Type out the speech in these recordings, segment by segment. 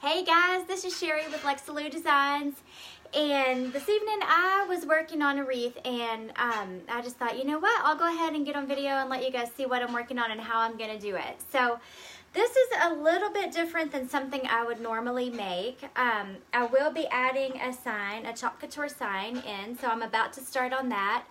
Hey guys, this is Sherry with Lexaloo Designs, and this evening I was working on a wreath, and I just thought, you know what, I'll go ahead and get on video and let you guys see what I'm working on and how I'm going to do it. So this is a little bit different than something I would normally make. I will be adding a sign, a Chalk Couture sign in, so I'm about to start on that.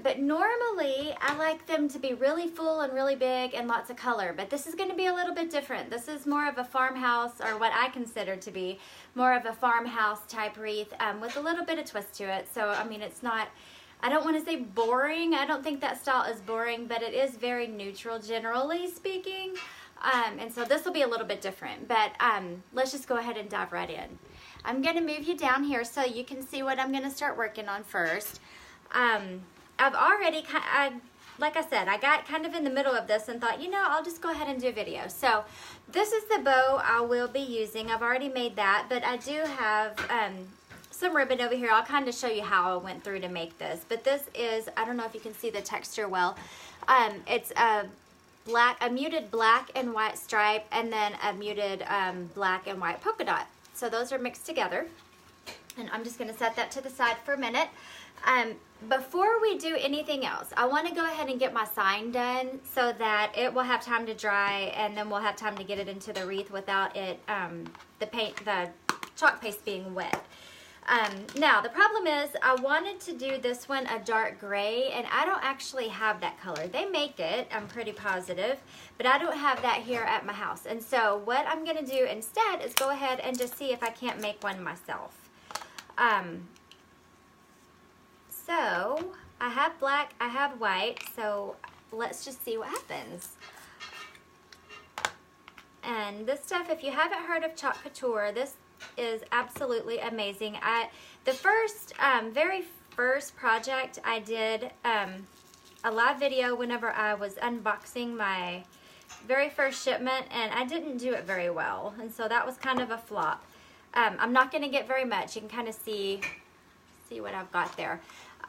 But normally I like them to be really full and really big and lots of color, but this is going to be a little bit different. This is more of a farmhouse, or what I consider to be more of a farmhouse type wreath with a little bit of twist to it. So I mean, it's not, I don't want to say boring. I don't think that style is boring, but it is very neutral generally speaking. And so this will be a little bit different, but let's just go ahead and dive right in. I'm going to move you down here so you can see what I'm going to start working on first. I've already, like I said, I got kind of in the middle of this and thought, you know, I'll just go ahead and do a video. So this is the bow I will be using. I've already made that, but I do have some ribbon over here. I'll kind of show you how I went through to make this. But this is, I don't know if you can see the texture well. It's a muted black and white stripe, and then a muted black and white polka dot. So those are mixed together. And I'm just going to set that to the side for a minute. Before we do anything else, I want to go ahead and get my sign done so that it will have time to dry, and then we'll have time to get it into the wreath without it, the chalk paste being wet. Now the problem is I wanted to do this one a dark gray, and I don't actually have that color. They make it, I'm pretty positive, but I don't have that here at my house. And so what I'm going to do instead is go ahead and just see if I can't make one myself. So I have black, I have white, so let's just see what happens. And this stuff, if you haven't heard of Chalk Couture, this is absolutely amazing. The very first project I did a live video whenever I was unboxing my very first shipment, and I didn't do it very well, and so that was kind of a flop. I'm not going to get very much. You can kind of see what I've got there.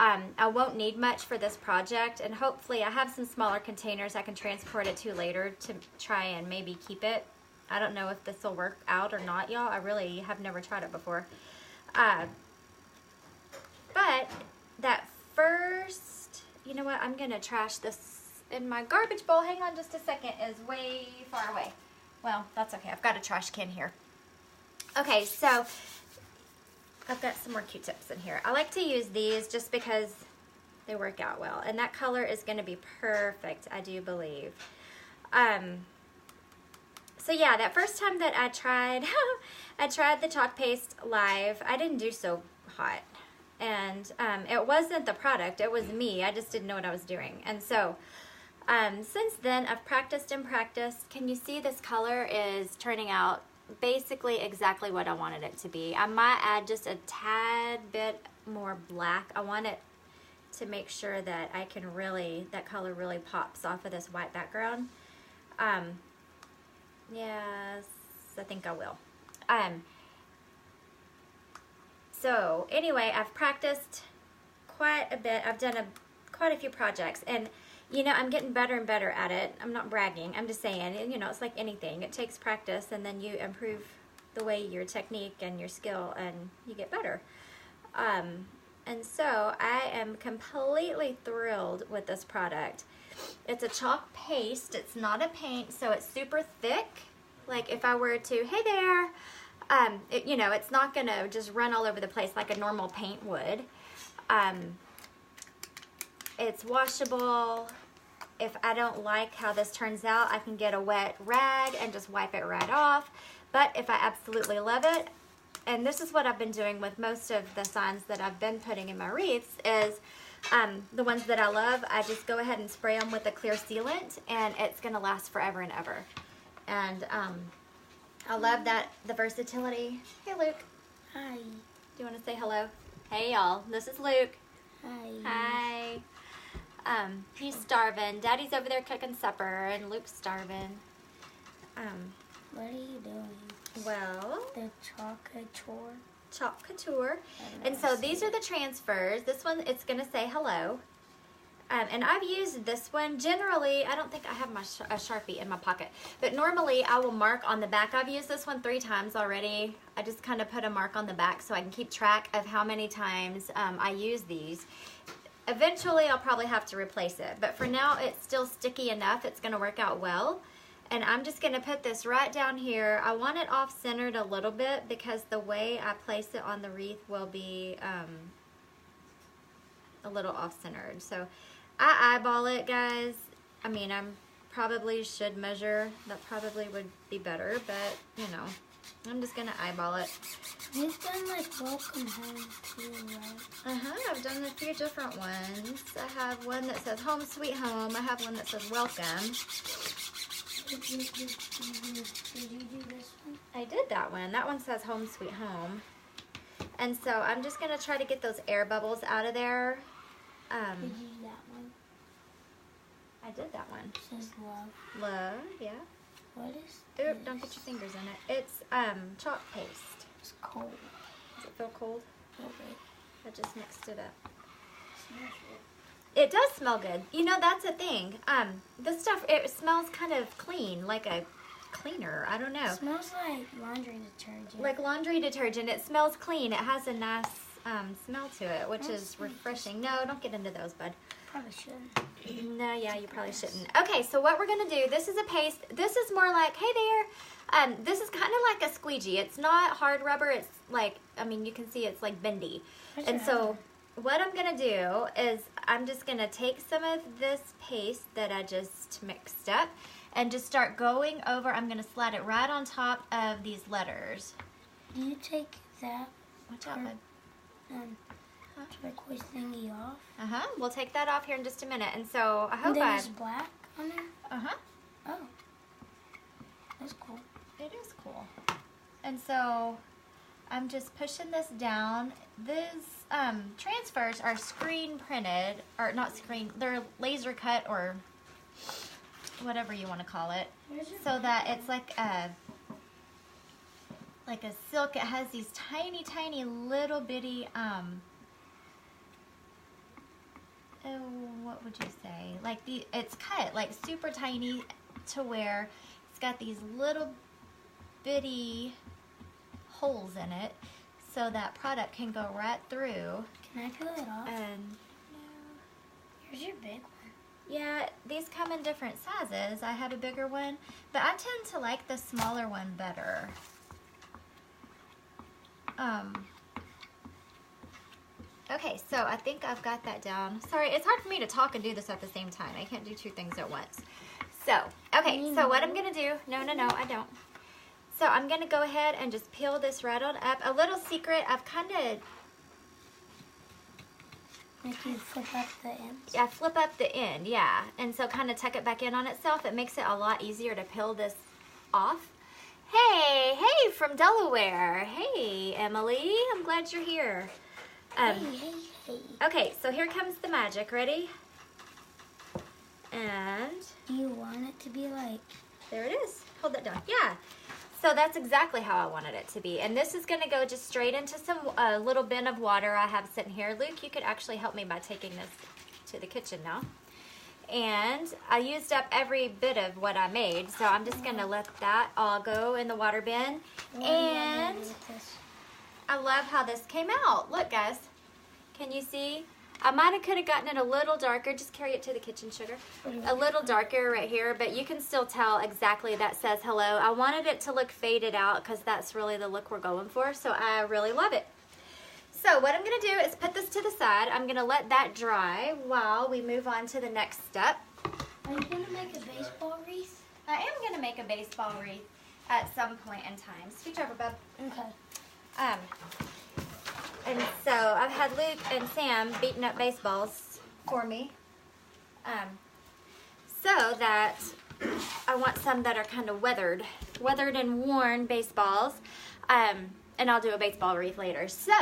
I won't need much for this project, and hopefully I have some smaller containers I can transport it to later to try and maybe keep it. I don't know if this will work out or not, y'all. I really have never tried it before. But that first, you know what, I'm going to trash this in my garbage bowl. Hang on just a second, is way far away. Well, that's okay. I've got a trash can here. Okay, so I've got some more Q-tips in here. I like to use these just because they work out well. And that color is going to be perfect, I do believe. So yeah, that first time that I tried, I tried the chalk paste live, I didn't do so hot. And it wasn't the product, it was me. I just didn't know what I was doing. And so since then, I've practiced and practiced. Can you see this color is turning out basically exactly what I wanted it to be? I might add just a tad bit more black. I want it to make sure that I can really, that color really pops off of this white background. Yes, I think I will. So anyway, I've practiced quite a bit. I've done quite a few projects, and you know, I'm getting better and better at it. I'm not bragging. I'm just saying, you know, it's like anything. It takes practice, and then you improve the way your technique and your skill, and you get better. And so I am completely thrilled with this product. It's a chalk paste. It's not a paint, so it's super thick. Like if I were to, hey there, you know, it's not going to just run all over the place like a normal paint would. It's washable. If I don't like how this turns out, I can get a wet rag and just wipe it right off. But if I absolutely love it, and this is what I've been doing with most of the signs that I've been putting in my wreaths, is the ones that I love, I just go ahead and spray them with a clear sealant, and it's going to last forever and ever. And I love that, the versatility. Hey, Luke. Hi. Do you want to say hello? Hey, y'all. This is Luke. Hi. Hi. He's starving. Daddy's over there cooking supper, and Luke's starving. What are you doing? Well, The Chalk Couture. Chalk Couture. And so these are the transfers. This one, it's going to say hello. And I've used this one. Generally, I don't think I have a Sharpie in my pocket, but normally I will mark on the back. I've used this one 3 times already. I just kind of put a mark on the back so I can keep track of how many times I use these. Eventually, I'll probably have to replace it, but for now, it's still sticky enough. It's going to work out well. And I'm just going to put this right down here. I want it off-centered a little bit because the way I place it on the wreath will be a little off-centered. So I eyeball it, guys. I mean, I probably should measure. That probably would be better, but, you know, I'm just going to eyeball it. You've done like welcome home too, right? I've done a few different ones. I have one that says home sweet home. I have one that says welcome. Did you do this one? I did that one. That one says home sweet home. And so I'm just going to try to get those air bubbles out of there. Did you do that one? I did that one. It says love. Love, yeah. What is Oop, this? don't get your fingers in it. It's chalk paste. It's cold. Does it feel cold? Okay. I just mixed it up. Smells It does smell good. You know, that's a thing. This stuff, it smells kind of clean, like a cleaner. I don't know. good. It smells like laundry detergent. Like laundry detergent. It smells clean. It has a nice smell to it, which is refreshing. No, don't get into those, bud. Probably shouldn't. No, yeah, you probably shouldn't. Okay, so what we're going to do, this is a paste. This is more like, hey there, this is kind of like a squeegee. It's not hard rubber. It's like, I mean, you can see it's like bendy. And so what I'm going to do is I'm just going to take some of this paste that I just mixed up and just start going over. I'm going to slide it right on top of these letters. Do you take that Watch out, bud. turquoise thingy off? We'll take that off here in just a minute. And so I And hope then it's black on there? Oh. That's cool. It is cool. And so I'm just pushing this down. These transfers are screen printed, or not screen, they're laser cut or whatever you want to call it. So that it's like a silk. It has these tiny, tiny little bitty, what would you say? Like it's cut like super tiny to where it's got these little bitty holes in it so that product can go right through. Can I peel it off? And Here's your big one. yeah, these come in different sizes. I have a bigger one, but I tend to like the smaller one better. Okay, so I think I've got that down. Sorry, it's hard for me to talk and do this at the same time. I can't do 2 things at once. So, okay, so what I'm going to do, no, I don't. So I'm going to go ahead and just peel this right on up. A little secret, I've kind of... Like you flip up the ends? Yeah, flip up the end, yeah. And so kind of tuck it back in on itself. It makes it a lot easier to peel this off. Hey from Delaware. Hey, Emily, I'm glad you're here. Hey. Okay, so here comes the magic. Ready? And Do you want it to be like... there it is. Hold that down. Yeah. So that's exactly how I wanted it to be. And this is going to go just straight into some little bin of water I have sitting here. Luke, you could actually help me by taking this to the kitchen now. And I used up every bit of what I made, so I'm just going to let that all go in the water bin. And I love how this came out. Look, guys. Can you see? I could have gotten it a little darker. Just carry it to the kitchen, sugar. A little darker right here, but you can still tell exactly that says hello. I wanted it to look faded out because that's really the look we're going for, so I really love it. So what I'm going to do is put this to the side. I'm going to let that dry while we move on to the next step. Are you going to make a baseball wreath? I am going to make a baseball wreath at some point in time. Scooch over, bub. Okay. And so I've had Luke and Sam beating up baseballs for me. So that I want some that are kind of weathered and worn baseballs. And I'll do a baseball wreath later. So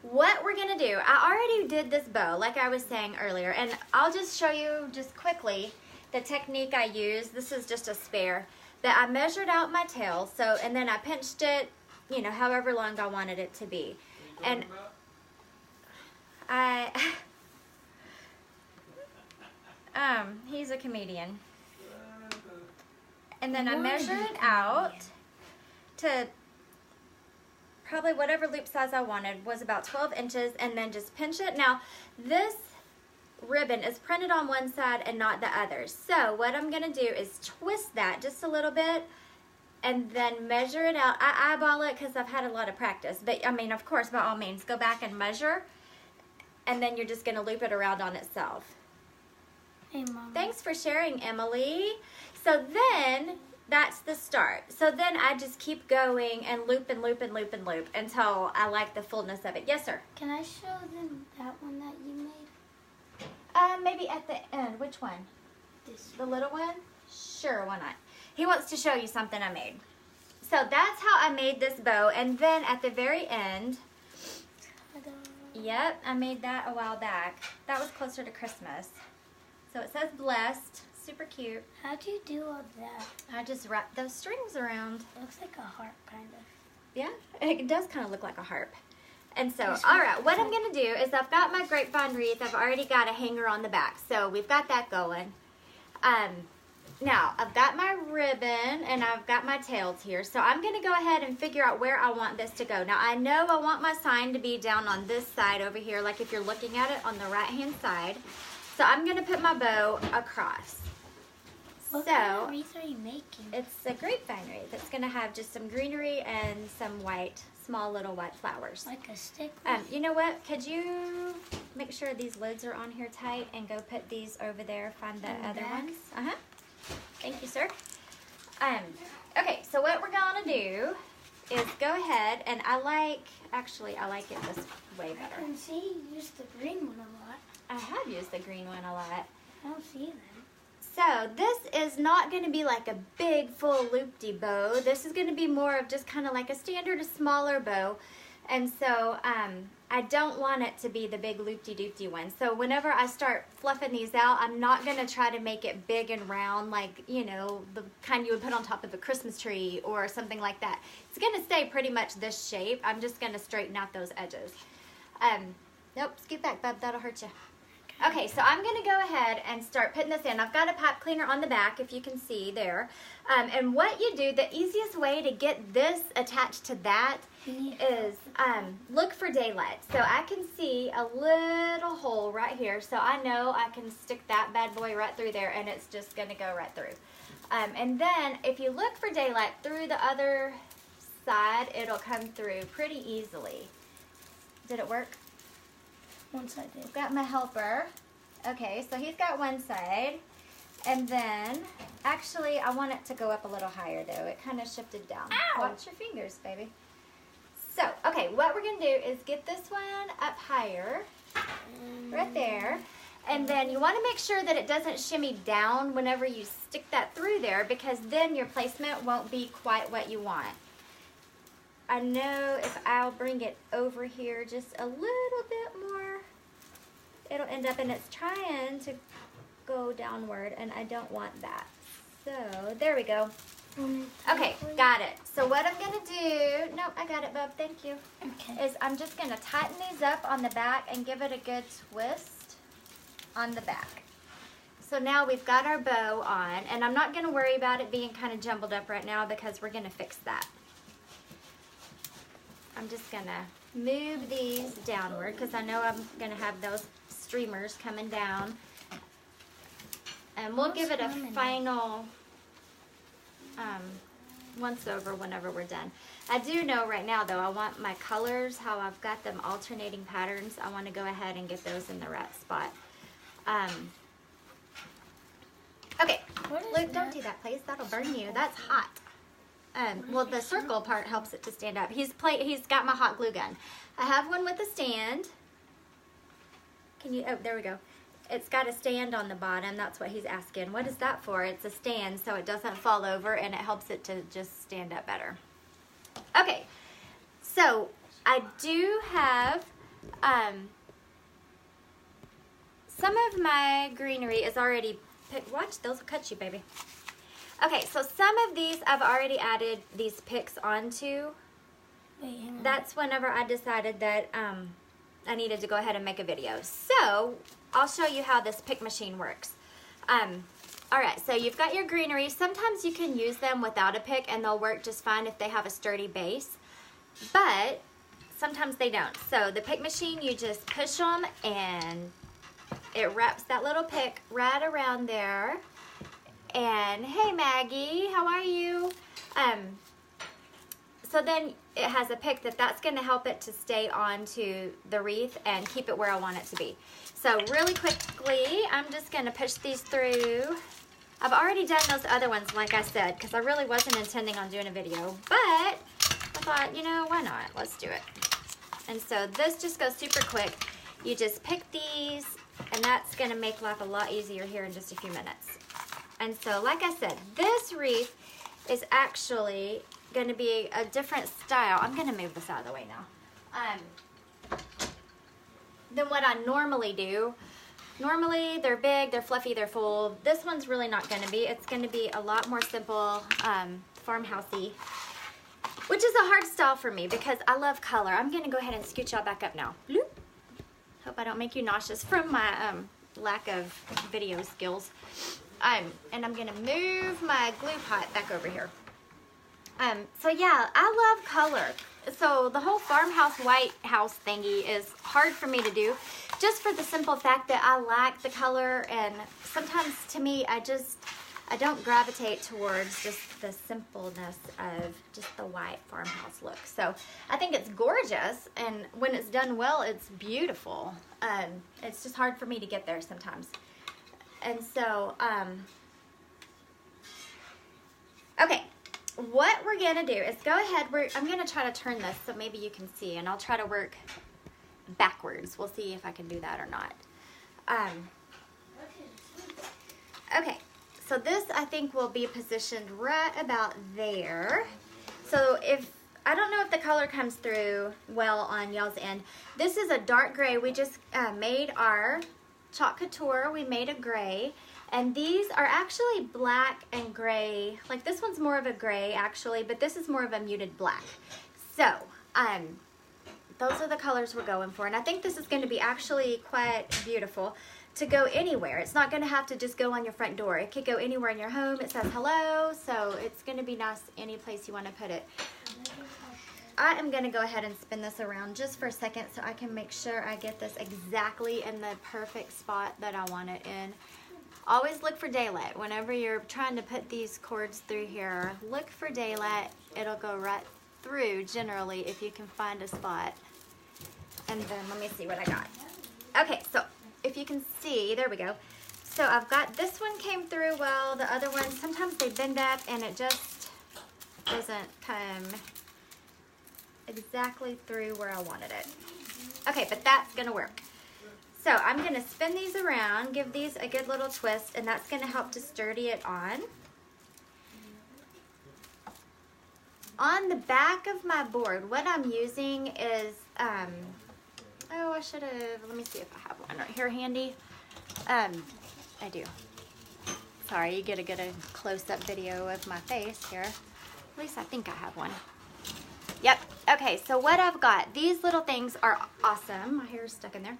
what we're gonna do, I already did this bow like I was saying earlier, and I'll just show you just quickly the technique I use. This is just a spare that I measured out my tail, so, and then I pinched it, you know, however long I wanted it to be. And He's a comedian. And then I measure it out to probably whatever loop size I wanted, was about 12 inches, and then just pinch it. Now, this ribbon is printed on one side and not the other. So what I'm gonna do is twist that just a little bit and then measure it out. I eyeball it because I've had a lot of practice, but I mean, of course, by all means, go back and measure, and then you're just gonna loop it around on itself. Hey, Mom. Thanks for sharing, Emily. So then, that's the start. So then I just keep going and loop and loop and loop and loop until I like the fullness of it. Yes, sir? Can I show them that one that you made? Maybe at the end. Which one? This The little one? Sure, why not? He wants to show you something I made. So that's how I made this bow. And then at the very end, yep, I made that a while back. That was closer to Christmas. So it says blessed. Super cute. How'd you do all that? I just wrapped those strings around. It looks like a harp, kind of. Yeah, it does kind of look like a harp. And so, all right, what I'm going to do is I've got my grapevine wreath. I've already got a hanger on the back, so we've got that going. Now, I've got my ribbon and I've got my tails here. So I'm going to go ahead and figure out where I want this to go. Now, I know I want my sign to be down on this side over here, like if you're looking at it on the right-hand side. So I'm going to put my bow across. What kind of wreath are you making? It's a grapevine wreath. It's going to have just some greenery and some white, small little white flowers. Like a stick? You know what? Could you make sure these lids are on here tight and go put these over there, find the other ones? Uh-huh. Thank you, sir. Okay, so what we're going to do is go ahead, and I like it this way better. I can see you used the green one a lot. I have used the green one a lot. I don't see them. So this is not going to be like a big full loop-de bow. This is going to be more of just kind of like a standard, a smaller bow. And so I don't want it to be the big loop-de-doop-de one. So whenever I start fluffing these out, I'm not going to try to make it big and round like, you know, the kind you would put on top of a Christmas tree or something like that. It's going to stay pretty much this shape. I'm just going to straighten out those edges. Nope, scoot back, bub. That'll hurt you. Okay, so I'm going to go ahead and start putting this in. I've got a pipe cleaner on the back, if you can see there. And what you do, the easiest way to get this attached to that is look for daylight. So I can see a little hole right here. So I know I can stick that bad boy right through there, and it's just going to go right through. And then if you look for daylight through the other side, it'll come through pretty easily. Did it work? One side did. Got my helper. Okay, so he's got one side. And then, actually, I want it to go up a little higher, though. It kind of shifted down. Ow! Watch your fingers, baby. So, okay, what we're going to do is get this one up higher, right there. And then you want to make sure that it doesn't shimmy down whenever you stick that through there, because then your placement won't be quite what you want. I know if I'll bring it over here just a little bit more, it'll end up, and it's trying to go downward, and I don't want that. So, there we go. Okay, got it. So what I'm going to do, no, I got it, bub, thank you, Okay. is I'm just going to tighten these up on the back and give it a good twist on the back. So now we've got our bow on, and I'm not going to worry about it being kind of jumbled up right now because we're going to fix that. I'm just going to move these downward because I know I'm going to have those streamers coming down. And we'll give it a final once over whenever we're done. I do know right now, though, I want my colors, how I've got them alternating patterns. I want to go ahead and get those in the right spot. Okay, Luke, don't do that, please. That'll burn you. That's hot. Well, the circle part helps it to stand up. He's got my hot glue gun. I have one with a stand. Can you, oh, there we go. It's got a stand on the bottom. That's what he's asking. What is that for? It's a stand so it doesn't fall over and it helps it to just stand up better. Okay, so I do have, some of my greenery is already picked. Watch, those will cut you, baby. Okay, so some of these I've already added these picks onto. Wait, hang on. That's whenever I decided that I needed to go ahead and make a video. So I'll show you how this pick machine works. All right, so you've got your greenery. Sometimes you can use them without a pick and they'll work just fine if they have a sturdy base, but sometimes they don't. So the pick machine, you just push them and it wraps that little pick right around there. And hey Maggie, how are you? So then it has a pick that's gonna help it to stay onto the wreath and keep it where I want it to be. So really quickly, I'm just gonna push these through. I've already done those other ones, like I said, because I really wasn't intending on doing a video, but I thought, you know, why not? Let's do it. And so this just goes super quick. You just pick these, and that's gonna make life a lot easier here in just a few minutes. And so, like I said, this wreath is actually gonna be a different style. I'm gonna move this out of the way now. Than what I normally do. Normally, they're big, they're fluffy, they're full. This one's really not gonna be. It's gonna be a lot more simple, farmhousey, which is a hard style for me because I love color. I'm gonna go ahead and scoot y'all back up now. Bloop. Hope I don't make you nauseous from my lack of video skills. And I'm gonna move my glue pot back over here. So yeah, I love color. So the whole farmhouse white house thingy is hard for me to do just for the simple fact that I like the color, and sometimes to me I don't gravitate towards just the simpleness of just the white farmhouse look. So I think it's gorgeous, and when it's done well, it's beautiful. It's just hard for me to get there sometimes. And so, okay. What we're gonna do is go ahead, I'm gonna try to turn this so maybe you can see, and I'll try to work backwards. We'll see if I can do that or not. Okay, so this I think will be positioned right about there. So I don't know if the color comes through well on y'all's end. This is a dark gray. We just made our Chalk Couture. We made a gray. And these are actually black and gray. Like this one's more of a gray actually, but this is more of a muted black. So, those are the colors we're going for. And I think this is gonna be actually quite beautiful to go anywhere. It's not gonna have to just go on your front door. It could go anywhere in your home. It says hello, so it's gonna be nice any place you wanna put it. I am gonna go ahead and spin this around just for a second so I can make sure I get this exactly in the perfect spot that I want it in. Always look for daylight. Whenever you're trying to put these cords through here, look for daylight. It'll go right through generally if you can find a spot. And then let me see what I got. Okay, so if you can see, there we go. So I've got this one came through well. The other one, sometimes they bend up and it just doesn't come exactly through where I wanted it. Okay, but that's gonna work. So I'm gonna spin these around, give these a good little twist, and that's gonna help to sturdy it on. On the back of my board, what I'm using is, oh, I should have, let me see if I have one right here handy. I do. Sorry, you get a close-up video of my face here. At least I think I have one. Yep, okay, so what I've got, these little things are awesome. My hair is stuck in there.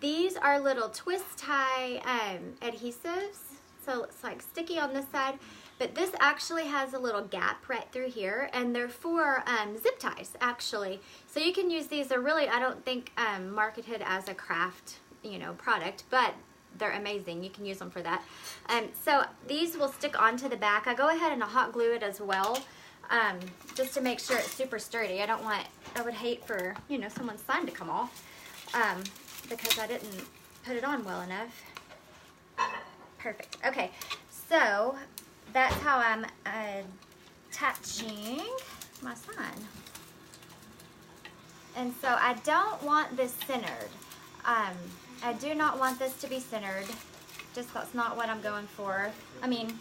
These are little twist tie adhesives, so it's like sticky on this side, but this actually has a little gap right through here, and they're for zip ties actually. So you can use these. They're really, I don't think marketed as a craft, you know, product, but they're amazing. You can use them for that. So these will stick onto the back. I go ahead and hot glue it as well, just to make sure it's super sturdy. I would hate for, you know, someone's sign to come off. Because I didn't put it on well enough. Perfect. Okay, so that's how I'm attaching my sign. And so I don't want this centered. I do not want this to be centered. Just that's not what I'm going for. I mean,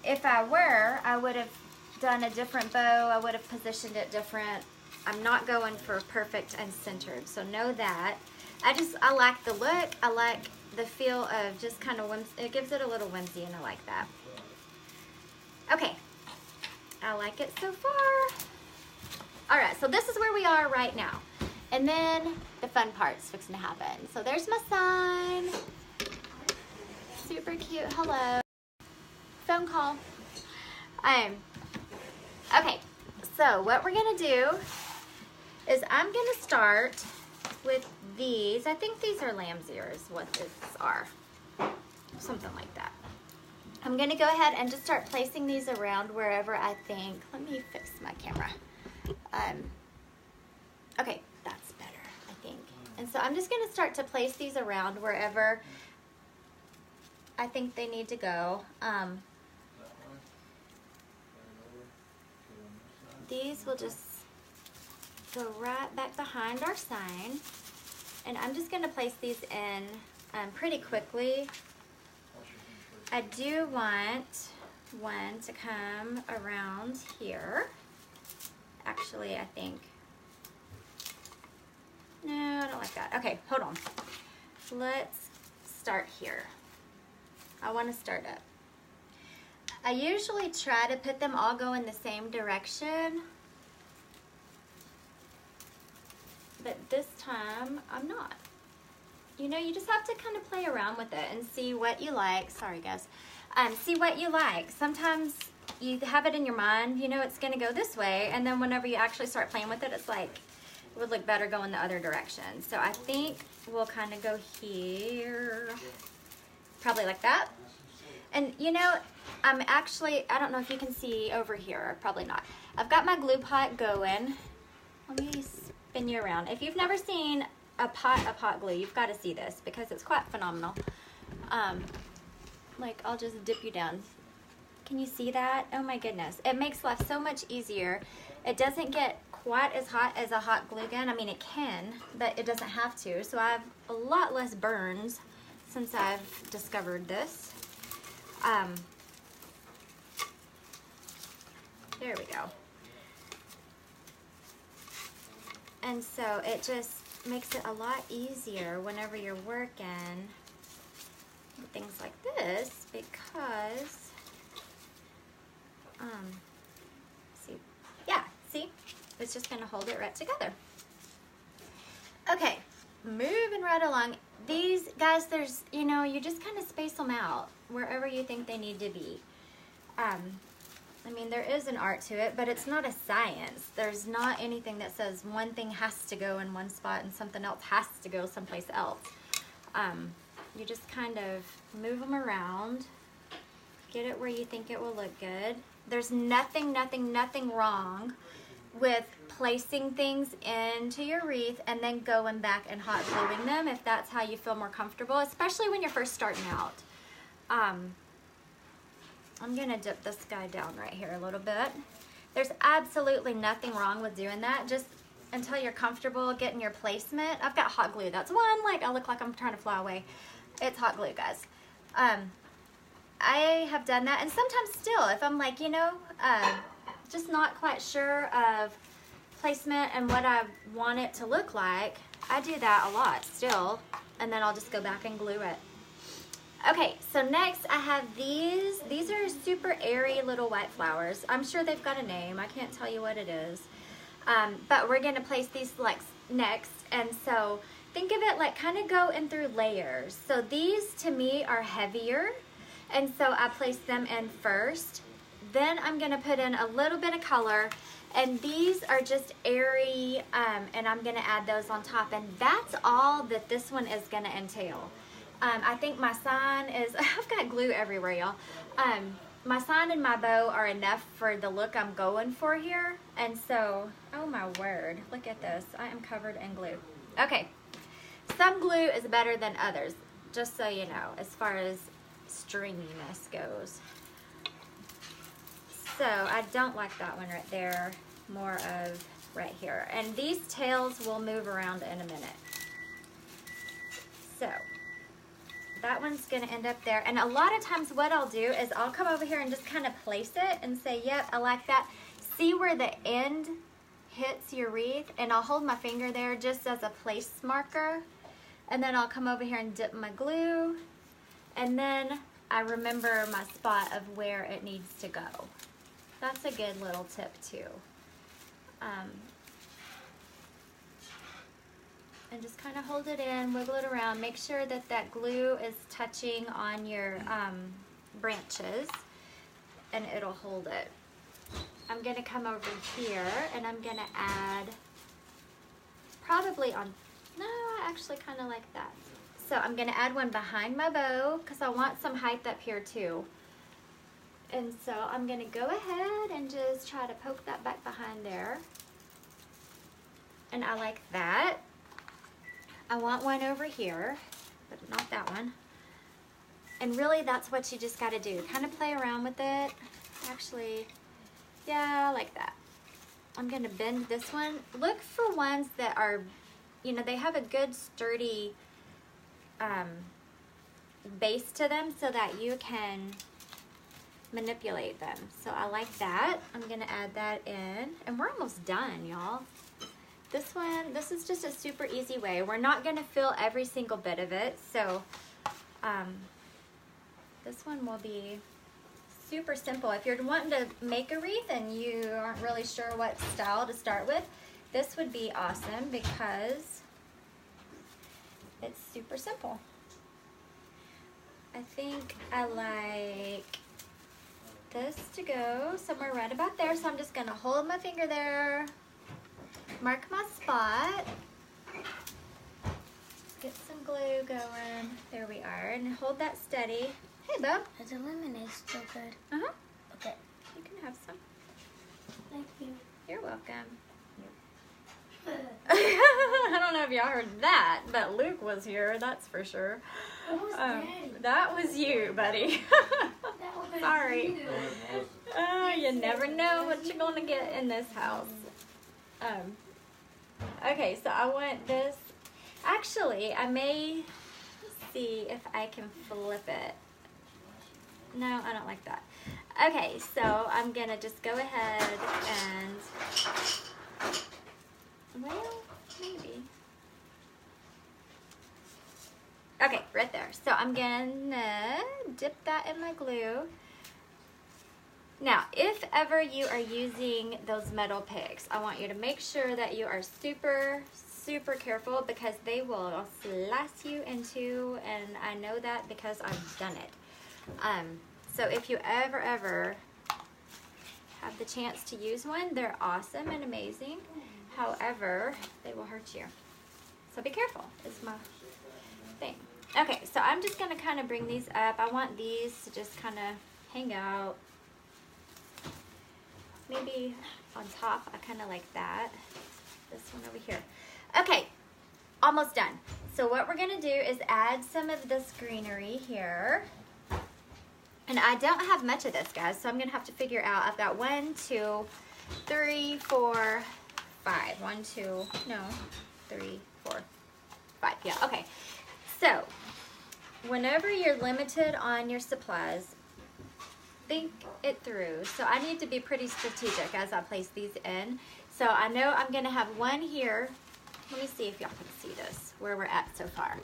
if I were, I would have done a different bow. I would have positioned it different. I'm not going for perfect and centered, so know that. I like the look. I like the feel of just kind of whimsy. It gives it a little whimsy, and I like that. Okay, I like it so far. All right, so this is where we are right now. And then the fun part's fixing to happen. So there's my sign. Super cute. Hello. Phone call. Okay, so what we're gonna do is I'm gonna start with these. I think these are lamb's ears, what these are. Something like that. I'm gonna go ahead and just start placing these around wherever I think. Let me fix my camera. Okay, that's better, I think. And so I'm just gonna start to place these around wherever I think they need to go. These will just go right back behind our sign. And I'm just gonna place these in pretty quickly. I do want one to come around here. Actually, I think, no, I don't like that. Okay, hold on. Let's start here. I want to start up. I usually try to put them all go in the same direction, but this time I'm not. You know, you just have to kind of play around with it and see what you like. Sorry guys. See what you like. Sometimes you have it in your mind, you know it's gonna go this way, and then whenever you actually start playing with it, it's like, it would look better going the other direction. So I think we'll kind of go here, probably like that. And you know, I'm actually, I don't know if you can see over here, probably not. I've got my glue pot going. Let me spin you around. If you've never seen a pot of hot glue, you've got to see this because it's quite phenomenal. Like, I'll just dip you down. Can you see that? Oh my goodness. It makes life so much easier. It doesn't get quite as hot as a hot glue gun. I mean, it can, but it doesn't have to. So I have a lot less burns since I've discovered this. There we go. And so it just makes it a lot easier whenever you're working with things like this, because see, it's just gonna hold it right together. Okay, moving right along. These guys, there's, you know, you just kind of space them out wherever you think they need to be. I mean, there is an art to it, but it's not a science. There's not anything that says one thing has to go in one spot and something else has to go someplace else. You just kind of move them around, get it where you think it will look good. There's nothing wrong with placing things into your wreath and then going back and hot gluing them if that's how you feel more comfortable, especially when you're first starting out. I'm gonna dip this guy down right here a little bit. There's absolutely nothing wrong with doing that, just until you're comfortable getting your placement. I've got hot glue. That's why I'm like, I look like I'm trying to fly away. It's hot glue, guys. I have done that, and sometimes still, if I'm like, you know, just not quite sure of placement and what I want it to look like, I do that a lot still, and then I'll just go back and glue it. Okay, so next I have these. These are super airy little white flowers. I'm sure they've got a name. I can't tell you what it is. But we're gonna place these like next, and so think of it like kind of go in through layers. So these to me are heavier, and so I place them in first. Then I'm gonna put in a little bit of color, and these are just airy, and I'm gonna add those on top, and that's all that this one is gonna entail. I think my sign is, I've got glue everywhere, y'all. My sign and my bow are enough for the look I'm going for here. And so, oh my word, look at this. I am covered in glue. Okay, some glue is better than others, just so you know, as far as stringiness goes. So I don't like that one right there, more of right here. And these tails will move around in a minute. So that one's gonna end up there. And a lot of times what I'll do is I'll come over here and just kind of place it and say, yep, I like that. See where the end hits your wreath, and I'll hold my finger there just as a place marker. And then I'll come over here and dip my glue. And then I remember my spot of where it needs to go. That's a good little tip too. and just kind of hold it in, wiggle it around. Make sure that that glue is touching on your branches, and it'll hold it. I'm gonna come over here and I'm gonna add probably on, no, I actually kind of like that. So I'm gonna add one behind my bow because I want some height up here too. And so I'm gonna go ahead and just try to poke that back behind there. And I like that. I want one over here, but not that one. And really that's what you just gotta do. Kind of play around with it. Actually, yeah, I like that. I'm gonna bend this one. Look for ones that are, you know, they have a good sturdy base to them so that you can manipulate them. So I like that. I'm gonna add that in, and we're almost done, y'all. This one, this is just a super easy way. We're not gonna fill every single bit of it, so this one will be super simple. If you're wanting to make a wreath and you aren't really sure what style to start with, this would be awesome because it's super simple. I think I like this to go somewhere right about there, so I'm just gonna hold my finger there, mark my spot, get some glue going, there we are, and hold that steady. Hey, Bo. Is the lemonade still good? Uh-huh. Okay. You can have some. Thank you. You're welcome. I don't know if y'all heard that, but Luke was here, that's for sure. What was Daddy? That was you, buddy. That was Sorry. you. You never know what you're going to get in this house. Okay, so I want this. Actually, I may see if I can flip it. No, I don't like that. Okay, so I'm going to just go ahead and, well, maybe. Okay, right there. So I'm gonna dip that in my glue. Now, if ever you are using those metal picks, I want you to make sure that you are super, super careful because they will slice you in two, and I know that because I've done it. So if you ever have the chance to use one, they're awesome and amazing. However, they will hurt you. So be careful, is my thing. Okay, so I'm just gonna kind of bring these up. I want these to just kind of hang out. Maybe on top, I kind of like that. This one over here. Okay, almost done. So what we're gonna do is add some of this greenery here. And I don't have much of this, guys, so I'm gonna have to figure out. I've got 1, 2, 3, 4, 5. 1, 2, no, 3, 4, 5. Yeah, okay. So, whenever you're limited on your supplies, think it through. So I need to be pretty strategic as I place these in. So I know I'm gonna have one here. Let me see if y'all can see this, where we're at so far.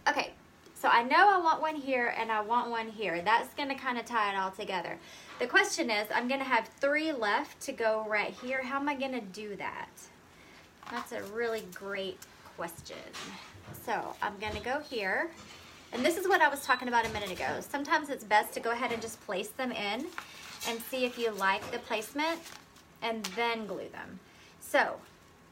Okay, so I know I want one here and I want one here. That's gonna kind of tie it all together. The question is, I'm gonna have 3 left to go right here. How am I gonna do that? That's a really great question. So I'm gonna go here. And this is what I was talking about a minute ago. Sometimes it's best to go ahead and just place them in and see if you like the placement and then glue them. So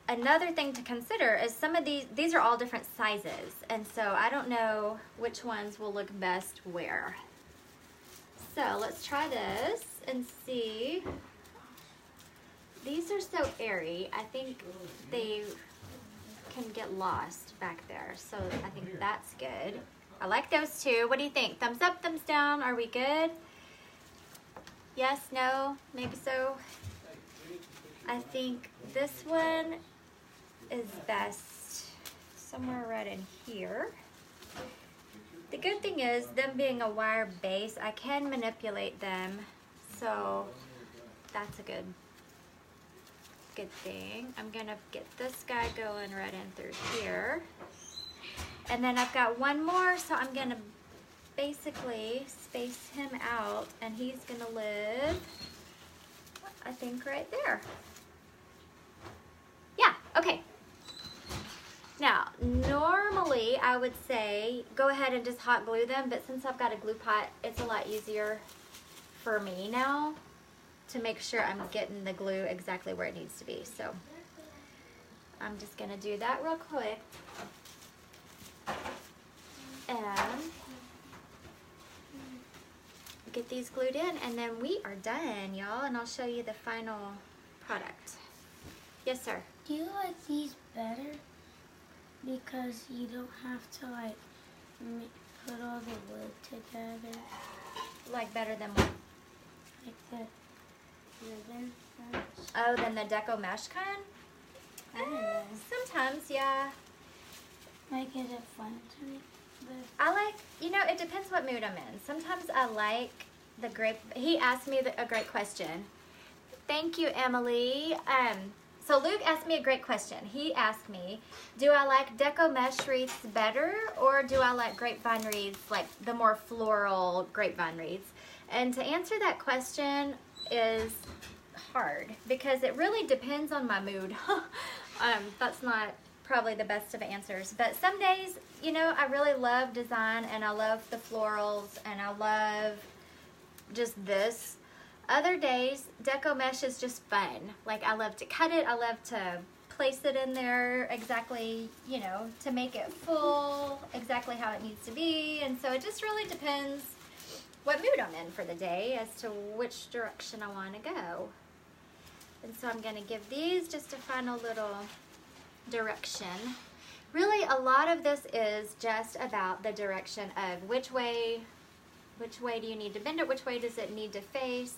another thing to consider is some of these are all different sizes. And so I don't know which ones will look best where. So let's try this and see. These are so airy. I think they can get lost back there. So I think that's good. I like those two. What do you think? Thumbs up, thumbs down. Are we good? Yes, no, maybe so. I think this one is best somewhere right in here. The good thing is, them being a wire base, I can manipulate them. So that's a good thing. I'm gonna get this guy going right in through here. And then I've got one more, so I'm gonna basically space him out, and he's gonna live, I think, right there. Okay. Now, normally I would say go ahead and just hot glue them, but since I've got a glue pot, it's a lot easier for me now to make sure I'm getting the glue exactly where it needs to be. So I'm just gonna do that real quick. And get these glued in, and then we are done, y'all, and I'll show you the final product. Yes, sir. Do you like these better? Because you don't have to like put all the wood together. Like better than what? Like the ribbon mesh. Oh, than the deco mesh kind? I don't know. Sometimes, yeah. Like, is it fun to make this? I like, you know, it depends what mood I'm in. Sometimes I like the grape. He asked me a great question. Thank you, Emily. So Luke asked me a great question. He asked me, do I like deco mesh wreaths better, or do I like grapevine wreaths, like the more floral grapevine wreaths? And to answer that question is hard because it really depends on my mood. That's not probably the best of answers, but some days, you know, I really love design and I love the florals and I love just this. Other days, deco mesh is just fun. Like, I love to cut it, I love to place it in there exactly, you know, to make it full, exactly how it needs to be. And so it just really depends what mood I'm in for the day as to which direction I want to go. And so I'm going to give these just a final little direction. Really, a lot of this is just about the direction of which way do you need to bend it, which way does it need to face.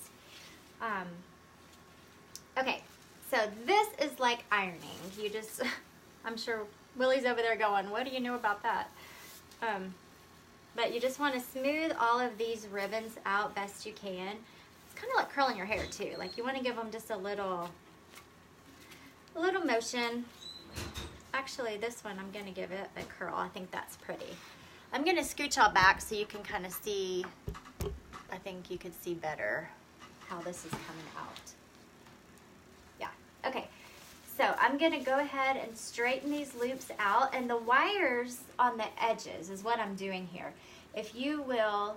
Okay, so this is like ironing. You just, I'm sure Willie's over there going, what do you know about that? But you just want to smooth all of these ribbons out best you can. It's kind of like curling your hair too. Like, you want to give them just a little motion. Actually, this one I'm going to give it a curl. I think that's pretty. I'm going to scooch y'all back so you can kind of see, I think you could see better how this is coming out. Yeah, okay. So I'm going to go ahead and straighten these loops out, and the wires on the edges is what I'm doing here. If you will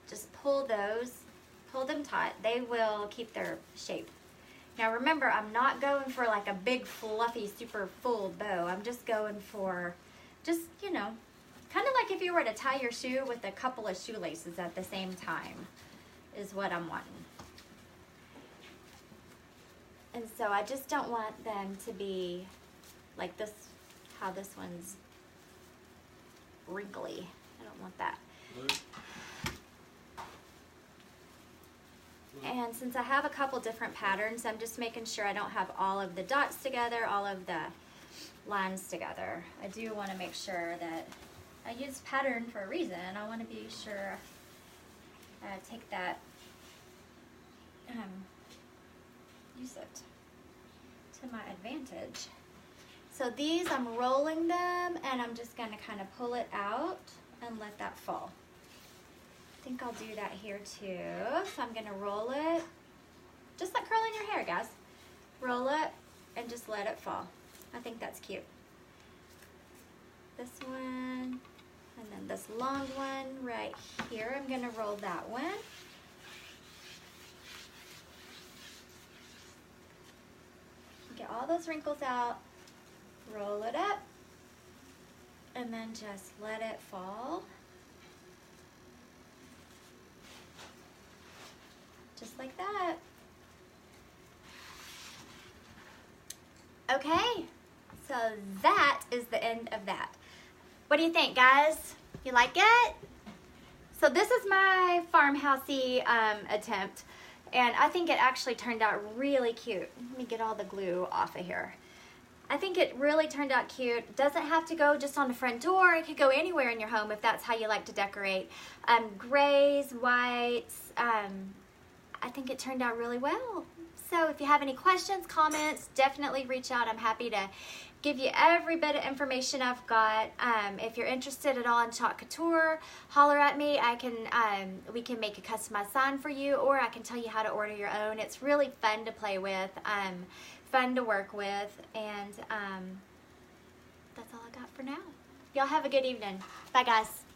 just pull them taut, they will keep their shape. Now remember, I'm not going for like a big fluffy super full bow. I'm just going for just, you know, kind of like if you were to tie your shoe with a couple of shoelaces at the same time is what I'm wanting. And so I just don't want them to be like this, how this one's wrinkly. I don't want that. And since I have a couple different patterns, I'm just making sure I don't have all of the dots together, all of the lines together. I do want to make sure that I use pattern for a reason. I want to be sure I take that, use it to my advantage. So these, I'm rolling them and I'm just going to kind of pull it out and let that fall. I think I'll do that here too. So I'm going to roll it, just like curling your hair, guys. Roll it and just let it fall. I think that's cute. This one, and then this long one right here. I'm going to roll that one. Get all those wrinkles out, roll it up, and then just let it fall. Just like that. Okay, so that is the end of that. What do you think, guys? You like it? So this is my farmhousey attempt, and I think it actually turned out really cute. Let me get all the glue off of here. I think it really turned out cute. Doesn't have to go just on the front door. It could go anywhere in your home if that's how you like to decorate. Grays, whites, I think it turned out really well. So if you have any questions, comments, definitely reach out. I'm happy to give you every bit of information I've got. If you're interested at all in Chalk Couture, holler at me. We can make a customized sign for you, or I can tell you how to order your own. It's really fun to play with. fun to work with, and that's all I got for now. Y'all have a good evening. Bye, guys.